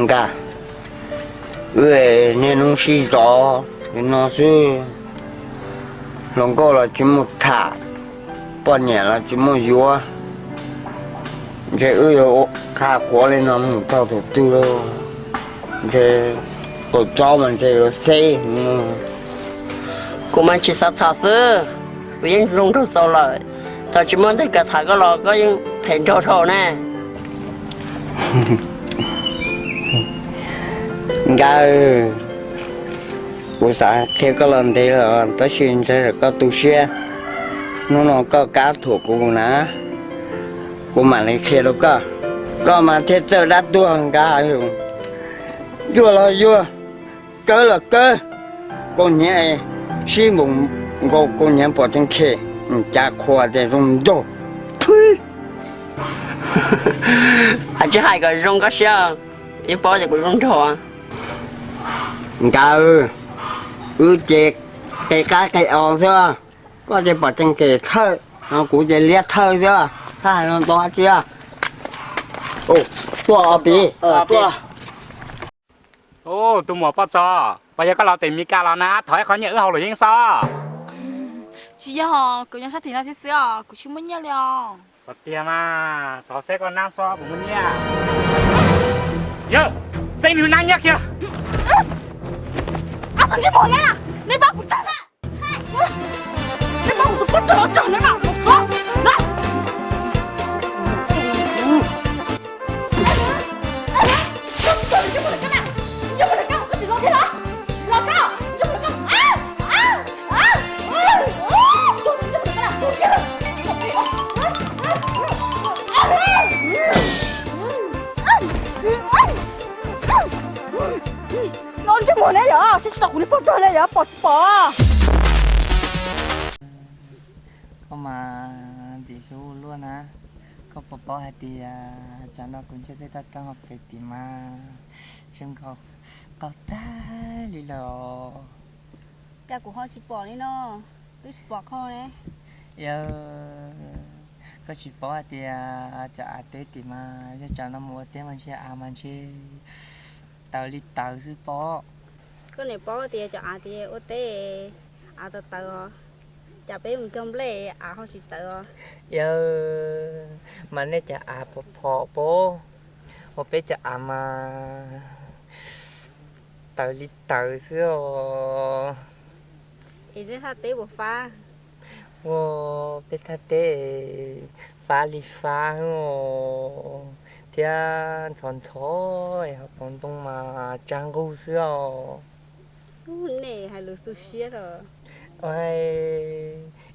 cả nên nó xí gió nên nó sẽ lòng cô là chỉ một thả bao nhiêu là chỉ một dúa cái khá quá lên nó một tao thủ tư đâu cái tổ cho mình cái xe của mình chỉ sát thả sư vì những rung rất to lợi tao chỉ muốn thấy cả thả cái lò có những phèn trâu trâu nè cái của xã theo cái lần thế là tới xin sẽ là có tu xe nó có cá thuộc của nó của mà lấy xe đâu có mà thế giờ đã tua hàng cá rồi vua là vua cơ là cơ con nhẹ xí mùng con nhẹ bỏ trên khe cha khoa để rung đồ à chứ hai cái rung cái xe yên bỏ thì cũng rung trâu à cá chẹt cái cá cái òn chưa có thể bỏ trên khe thơ nó cũng sẽ liệt thơ chưa sao nó to chưa ô to bì to ô tôi mua bao giờ bây giờ có lao tìm mi cá lao ná thổi khó nhớ hậu rồi nhưng sao chị giờ họ cứ nhận sát thì nó sẽ sửa cứ chưa muốn nhớ liền có tiền mà thọ sẽ còn năng so của mình nha giờ dây mình năng nhắc kìa à còn chứ bỏ lên à nên bao cũng chẳng à nên bao cũng có trở trở nên bao một con này non chứ mùa này giờ chứ tao cũng đi bắt tôi lên giờ bỏ không mà chỉ số luôn á có bỏ hai thì cho nó cũng chưa thấy tất cả học cái gì mà xem có ta đi lò cha của họ chỉ bỏ đi nó cứ bỏ kho đấy giờ có chỉ bỏ thì cho tết thì mà cho nó mua tết mình sẽ mình sẽ tàu đi tàu sư bỏ cái này bỏ thì cho thì ô tê tàu tàu chả biết mình trong lệ họ chỉ tàu giờ mà nên cho bỏ bố một bé cho mà tàu đi tàu sư thì để thà tế bộ pha ô bé thà tế phá li phá ô thiên chọn thôi học còn tung mà trang gấu xưa này hay là sushi rồi ôi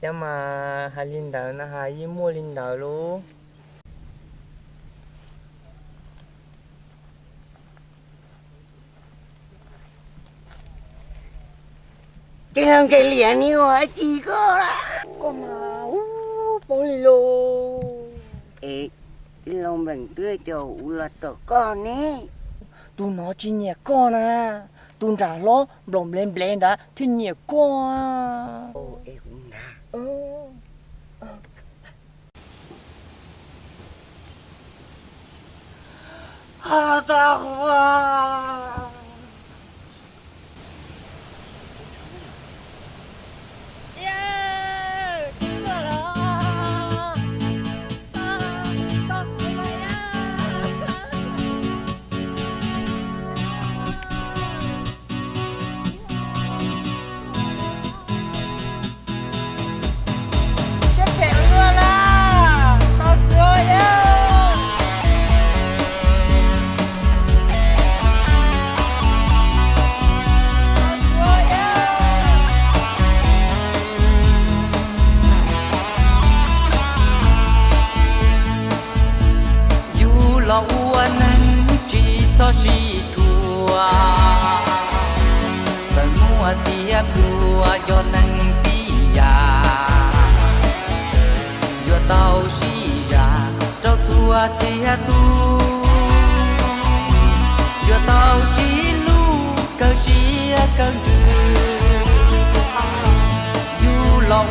nhưng mà hai linh đạo nó hai mua linh đạo luôn cái hàng cái liền như vậy chỉ có con nào bố lì lô ê lòng mình tươi châu là tổ con nè tu nó chỉ nhẹ con à tu trả lo bồng lên lên đã thì nhẹ con ô ê cũng nà tao quá cho sĩ thua dân mua thiệp đua do năng tí già do tàu sĩ già trâu chua chia tu do tàu sĩ lu cơ sĩ cơ trừ dù lâu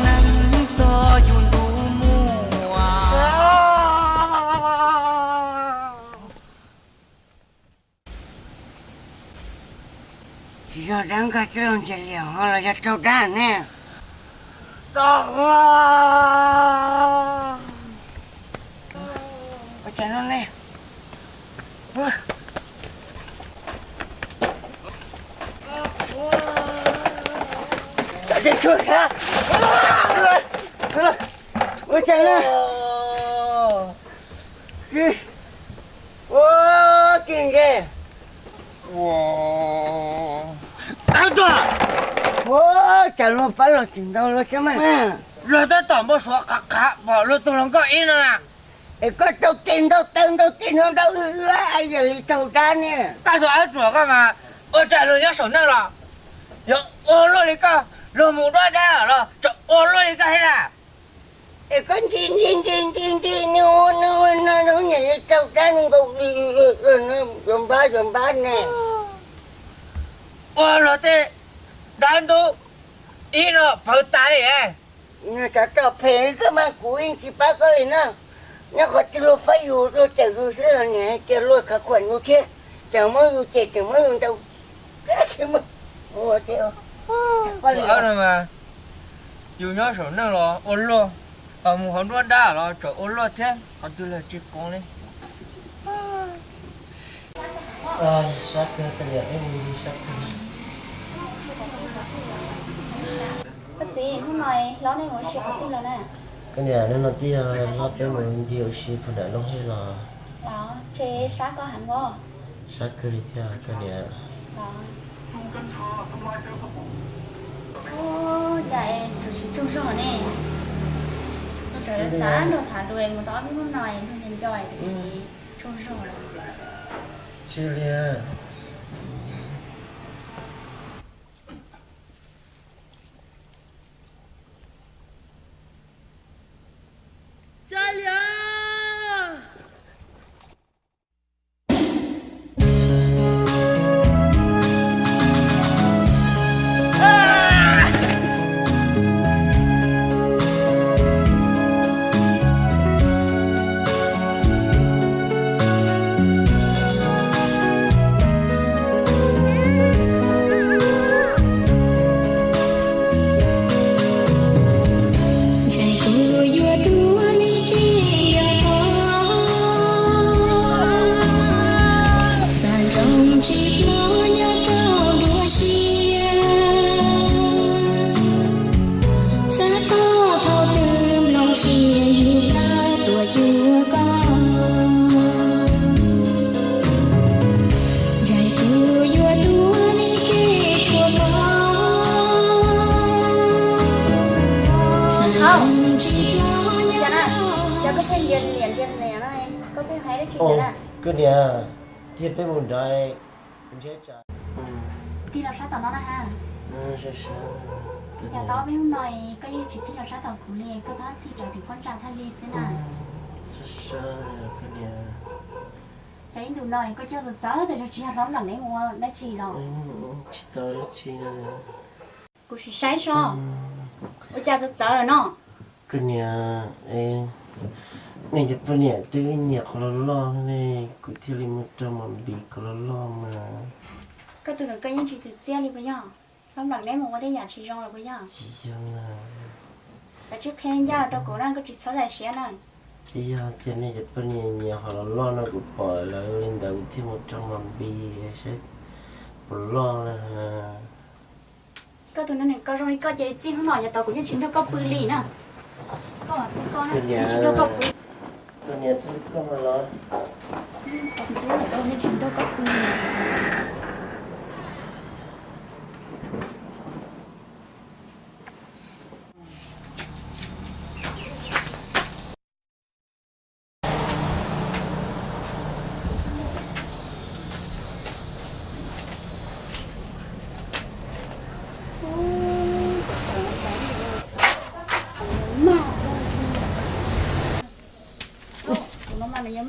nắng cho dù đủ mùa. เ chỉ cho đáng cả chứ làm chuyện liệu hoặc là cho đá nè đó ở trên nó nè đi chui ra ở trên nó kì ô kinh ghê Wow. ăn rồi ô chả luôn phải là chuyện đâu rồi chứ mày Rồi tôi tỏ một số cả bỏ luôn tôi lòng có in rồi nè. ê có đâu tiền không đâu ai giờ đi tàu ra nè Ta rồi ăn chuột cơ mà. Ôi trời rồi nhớ sổ năng rồi. Ô lôi đi cơ. Rồi một đôi ra rồi. Ô lôi đi cơ thế nào? ê con tin nó nhảy tàu ra nó dùm ba nè Ô rồi thế. Đánh tôi. In rồi. Phải tay đi em. nó chả tao phê cái mà của anh chị ba cái này nó có chỉ lo phảiอยู่lo chạy rồi thế là nhẹ chạy lo cả quần như thế chẳng mới lo chạy chẳng mới lo đâu cái mà ô theo Ở này mà. Dù nhớ sổ năng rồi. Ô lôi. Ở một hòn đuôi đá rồi. Trời ô lôi thế. Còn tôi là chiếc con đi. Sắp cái này em sắp cái gì hôm nay lão này ngồi xếp cái rồi nè cái nhà nó tí lót cái mình nhiều xí phụ nữ nó hay là đó chế sát có hẳn vô sát cái đi theo cái nhà đó ô chạy chủ sĩ trung số nè tôi trở lại sáng rồi thả đuôi một tóm hôm nay tôi nhìn trời chủ sĩ trung số rồi chưa nha cái nhà thiệt với một đời cũng chết chả thì là sát tàu nó ha sẽ chả tao biết hôm nay cái chỉ thì là sát tàu cũng liền cái đó thì trời thì con trà than đi xí nè sẽ cái nhà cái đủ này có cho được cháu thì chỉ là rắm lần đấy mua đã chỉ rồi chỉ tao đó chỉ là cũng chỉ sai sao ôi cha được cháu rồi nó cái nhà em nàyจะเป็นเนี่ยตื้อเนี่ยคนละล้อเนี่ยกูที่ริมจมันบีคนละล้อมา cái tụi nó cái những chỉ tự chia đi bây giờ rắm lần đấy mua cái nhà chỉ rong rồi bây giờ จีจังอ่ะ cái trước khi ra đâu có đang có chỉ sáu lại xé này จียาเจนี่จะเป็นเนี่ยคนละล้อนะกูปล่อยแล้วเล่นแต่กูที่มันจมันบีใช่คนละล้อนะฮะ cái tụi nó này có rồi có chơi chi không nói nhà tao cũng như chính đâu có bự lì nè con này chính đâu có bự ตัวเนี่ยซื้อเข้ามาแล้ว chính này đâu như chính đâu có bự lì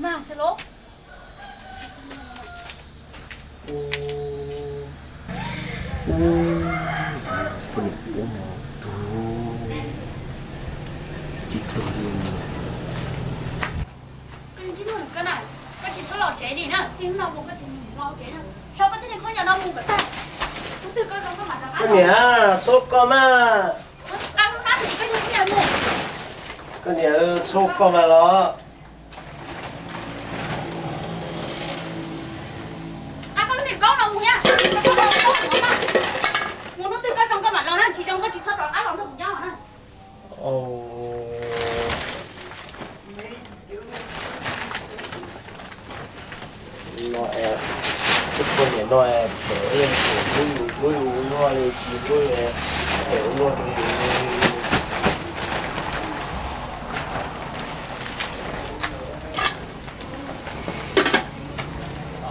嘛是喽。今天个呢，个是出老贼的呢，今天我个今老贼呢，少个这里看见老母个蛋。từ con không có mặt đâu cái nhà số con mà ăn thì cái gì cũng nhận này cái nhà số con mà lo con điểm con đâu nha muốn nó từ con không có mặt đâu nè chỉ trong cái chỉ sót đó ăn được nhau nè ồ nó em cái con nhà nó em để em nuôi nó đi nuôi em để nuôi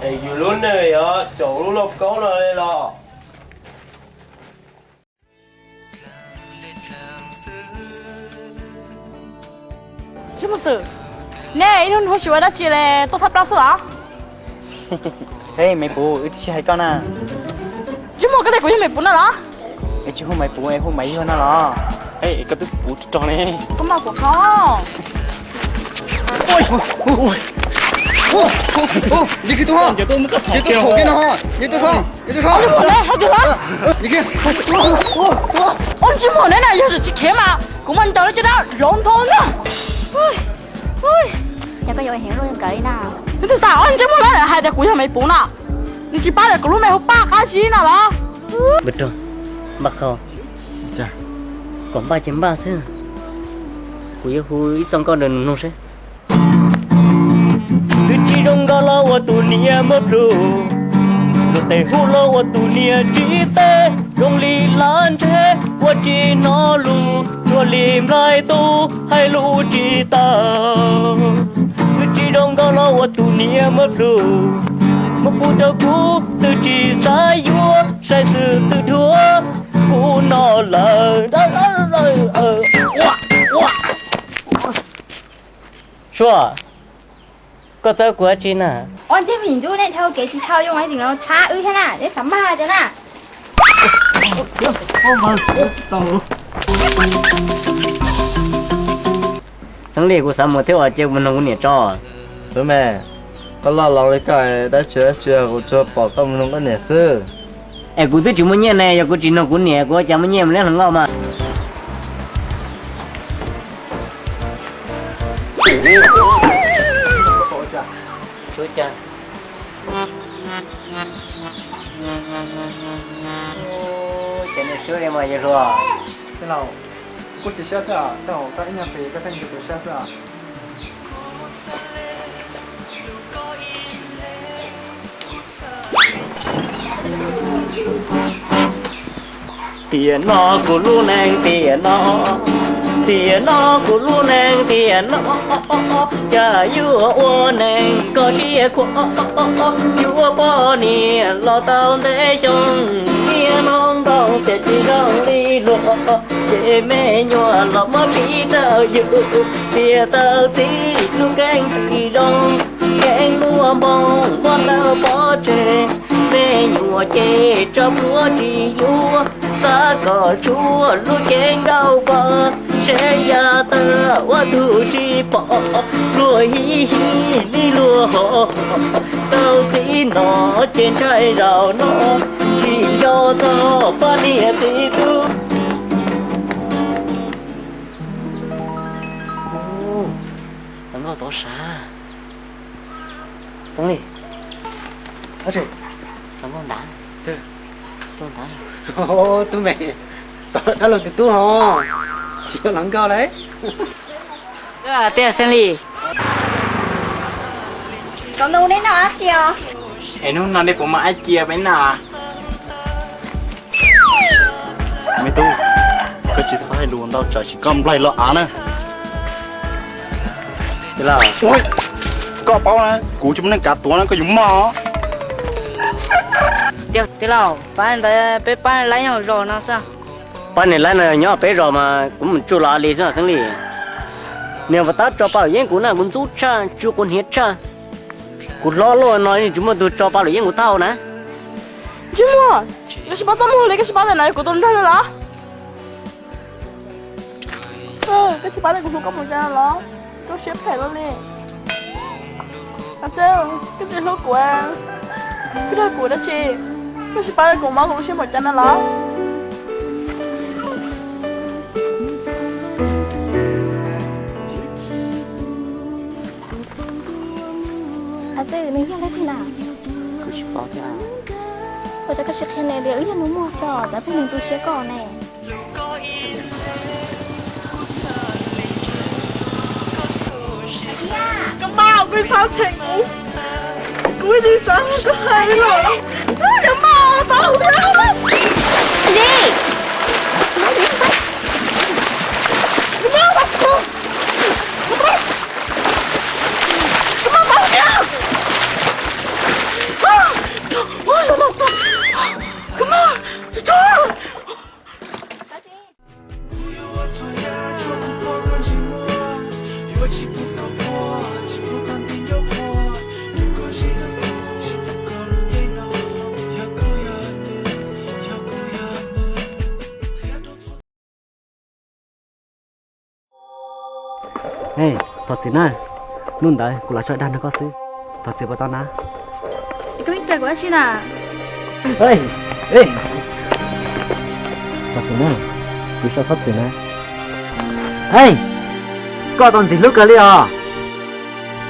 ê dù luôn này á chỗ luôn nó có nó đây lo chứ một sự nè anh hồi xưa đã chỉ là tôi thắp đó sao Hey mày bố ít chỉ hay con à chứ một cái này của mày bún đó ấy chứ không mày bố ấy không mày hơn nó ấy cái tức bố cho này có mà của không đi cái tôi giờ tôi mới có thằng kia cái nó như tôi không anh một này hai đứa đi kia anh chỉ một này này giờ chỉ kiếm mà cũng anh cho nó lộn thôn nữa nhà có dội hẹn luôn cởi nào thế sao anh chỉ một này là hai đứa của mày bún à你只把那个路没有扒开去那了。 Betul. Bakal. Dạ. Còn 3.3 xưa. Hui hui trong con đường nông sẽ. Cứ chỉ đông gà lo wa tu nia mất rồi. Rồi tê hu lo wa tu nia chỉ tê. Rong li lan thế wa chỉ nó lu. Rồi lim lại tu hay lu chỉ tao. Cứ chỉ đông gà lo wa tu nia mất rồi. Một phút đầu cũ từ chỉ sai vua sai sự từ thua cũ nó lờ Chua có tao của chị nè anh chế mình chú này theo cái chỉ theo dùng cái gì nó thả thế nào để sắm ba thế nào sáng lì của sao một theo ở chơi mình không có cho đúng mẹ có lo lâu lấy cái đã chưa của cho bỏ công nó có nè sư em cũng thích chúng mình nhé này giờ của chị nó cũng nhẹ của chả mình nhẹ mình lấy thằng ngon mà chú cha cái này sửa em mà vậy rồi thế nào cô chỉ xe thôi à đâu các anh nhà về các anh chụp xe sao à tiền nó của lu nàng tiền nó của lu nàng tiền nó cha vua ô nàng có chia của vua bò nè lo tao để chồng kia non đâu để chỉ đâu đi lo để mẹ nhòa lo mất đi tao dự tia tao tí lu canh thì đông canh mua bông con tao bỏ trẻ mẹ nhua chê cho lúa thì vua xa cỏ chúa lu chén đau vợ sẽ ra tơ qua thu chi bỏ lúa hi hi đi lúa họ tao chỉ nó trên trái rào nó chỉ cho tao ba nia tí tu nó có tổ xa xong đi à chị nó có đá Thế. tôi đá ô tụi mày đã lần từ tu hò chỉ có lắng cao đấy à tia sen li còn đâu đấy nào á chiều em nó nói đây của mà ai chia bên nào mày tu có chỉ sai luôn đâu trời chỉ cầm lại lo án nè thế nào ôi có bao này cú chúng nó cả tuổi nó có dùng mò tiêu thế nào bạn đây bé bạn lấy nhau rồi nó sao bạn này lấy nó nhỏ bé rồi mà cũng mình chú là lý sao sinh lý nếu mà ta cho bảo yên của nó cũng rút cha chú còn hết cha cũng lo nói chúng mà tôi cho bảo yên của tao nè chứ mua cái gì bắt mua lấy cái gì bắt này của tôi ra là cái gì bắt này của tôi có một ra là tôi xếp thẻ luôn đi à chứ cái gì lúc của em cái đó của đó chị có chỉ ba cùng máu cũng xem một chân nó lắm à chứ này hiện thế nào cứ chỉ bỏ ra bây giờ cái sự kiện này đều yên nó mua sò giá phải mình tôi sẽ có này Con bao cái sao chỉnh Cúi gì sáng có hai rồi Cái bao tao không biết gì Ê, thật sự nè, luôn đấy, cũng là chơi đàn nó có sự, thật sự bao tao ná. cái biết cái của chị nào Ê, ê, thật sự nè, cứ sao thật sự nè. Ê, có toàn gì lúc cái liền à?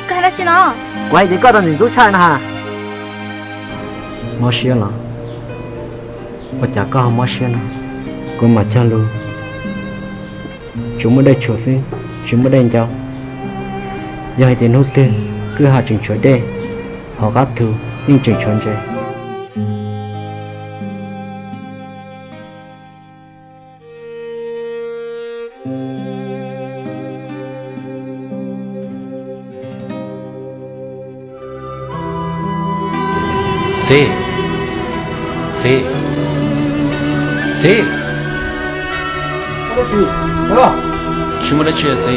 cái là chị nó Quay gì có toàn gì lúc chơi nè hả? Mất xe là, mà chả có mất xe nè, cũng mà chơi luôn. Chúng mới đây chuột xin, chúng mới đây cháu. Giờ thì tiền hút tiền, cứ hạ trình chuột đây, họ gắt thứ, nhưng trình chuột chơi. Sí. Sí. Sí. Chúng ta chia sẻ.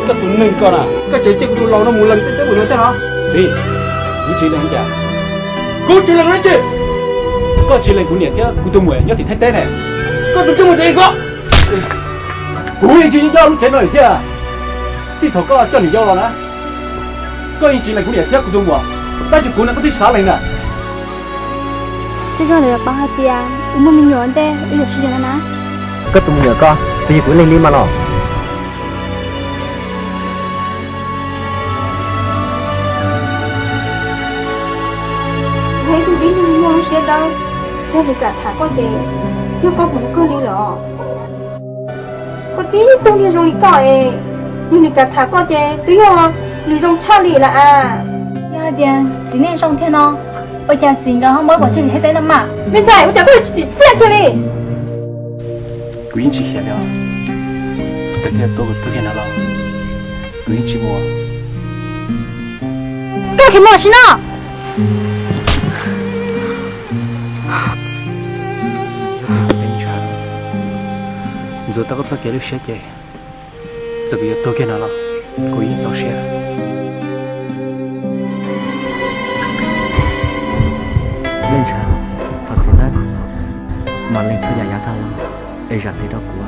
Cái tụi mình con à, cái chuyện chết tụi lâu nó một lần tới một lần thế hả? Gì? Cũng chỉ là không chả. Cô chỉ là nói chứ. Có chỉ là của nhiệt chứ, của tôi muốn nhớ thì thay tên này. Có tôi chưa một gì có. Cô chỉ cho lúc chết rồi chứ. Thì thằng có cho你要了呢。có chỉ là của nhiệt chứ của tôi muốn. Ta chỉ của nó có thể xả lại nè. chứ cho được bao nhiêu tiền mà mình nhớ đây bây giờ suy nghĩ nó Cái tụi mình con, vì của lên đi mà nó. thấy tôi biết mình mua sẽ đâu theo việc cả thả qua để chưa có một con đi rồi có tí tôi đi rồi đi cõi nhưng cả thả qua để tôi rồi đi trong cha lì là à ya tiền chỉ nên trong thiên nó bây giờ xin đó không mới bỏ chuyện hết đấy lắm mà bây giờ tôi chẳng có chỉ chết thôi đi Quý chỉ hiểu được. Sẽ theo tôi thực hiện nó. Quý chỉ mua. cái gì mà xin nó Rồi ta có thể kể được sẽ chạy. Giờ cái tôi kia nào là quý cháu sẽ. Lên trời, thật sự đấy. Mà lên chơi giả thằng lo, ấy giả gì đó của.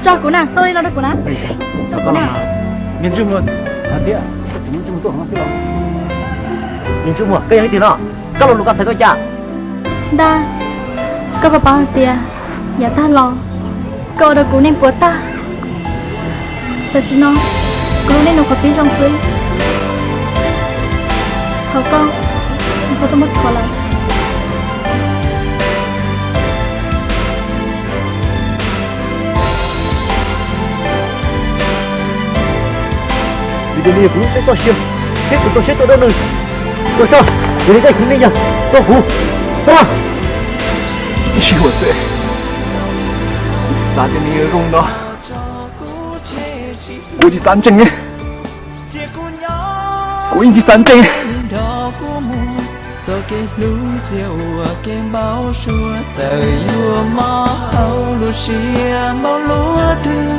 cho cô nàng tôi đi đâu được cô nàng Ấy giả, cho nó cô có nàng mà. Miền Trung luôn. À tía, chúng chúng tôi không biết đâu. Nhưng chú mua, cái gì thì nó, các lô lô các thấy có chả. đa có bà bao tiền nhà ta lo cậu được cô nên của ta thật chứ nó cô nên nó có tí trong suối thầu con cô tôi mất khỏi lại Vì điều này cũng sẽ có siêu, hết của tôi sẽ tôi đâu nữa. Tôi sao, vì đây cũng đi nhá, tôi hú, đúng không? 是我对，啥的你也弄到，我去三针的，我已经三针。 cho cái lũ chiều cái bao xua trời vua mò hậu lúa xia bao lúa thư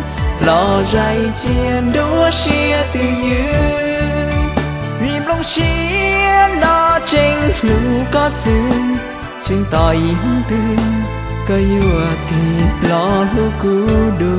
lò ray chiên đúa xia từ dưới vì lòng xia nó trên lũ có sự trên tỏi tư có vua thì lo lúa cú đu